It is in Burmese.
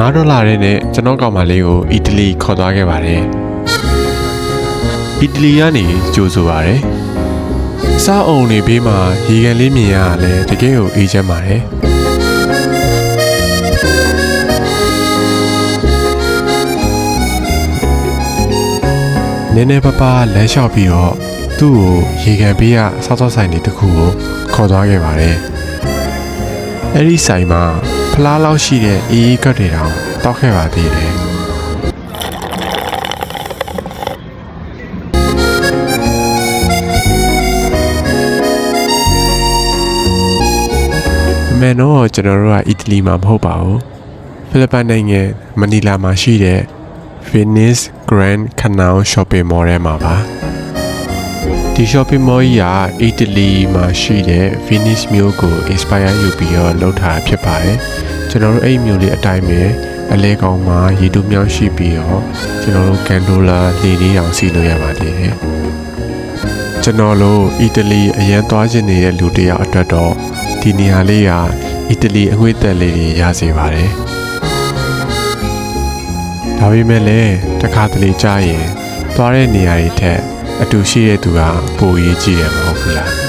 $5နဲ့ကျွန်တော်ကောင်မလေးကိုအီတလီခေါ်သွားခဲ့ပါတယ်အီတလီကနေကြိုဆိုပါတယ်စားအုံနေဘေးမှာရေကန်လေးမြင်ရလဲတကယ်ကိုအေးချမ်းပါတယ်နည်းနည်းပါးပါးလမ်းလျှောက်ပြီးတော့သူ့ကိုရေကန်ဘေးကစောက်စောက်ဆိုင်လေးတစ်ခုကိုခေါ်သွားခဲ့ပါတယ်အဲ့ဒီဆိုင်မှာဖလားလောက်ရှိတဲ့အေးအေးကတ်တွေတောင်တောက်ခဲ့ပါသေးတယ်အမေတော့ကျွန်တော်တို့ကအီတလီမှာမဟုတ်ပါဘူးဖိလစ်ပိုင်နိုင်ငံမနီလာမှာရှိတဲ့ Venice Grand Canal Shopping Mall ထဲမှာပါဒီ shopping mall ကြီးကအီတလီမှာရှိတဲ့ Venice မြို့ကို inspire ယူပြီးတော့လုပ်ထားတာဖြစ်ပါတယ်ကျွန်တော်တို့အဲ့မြို့လေးအတိုင်းပဲအလဲကောင်မှာရေတူးမြောင်းရှိပြီးတော့ကျွန်တော်တို့ကန်ဒိုလာလေလေးအောင်စီလို့ရပါသေးတယ်ကျွန်တော်တို့အီတလီအရန်သွားခြင်းနေတဲ့လူတစ်ယောက်အတွက်တော့ဒီနေရာလေးကအီတလီအငွေ့သက်လေးတွေရစေပါတယ်ဒါပေမဲ့လည်းတစ်ခါတလေကြာရင်သွားတဲ့နေရာတွေထက်အတူရှိတဲ့သူကပိုရေးကြည့်ရမှာမဟုတ်ဘူးလား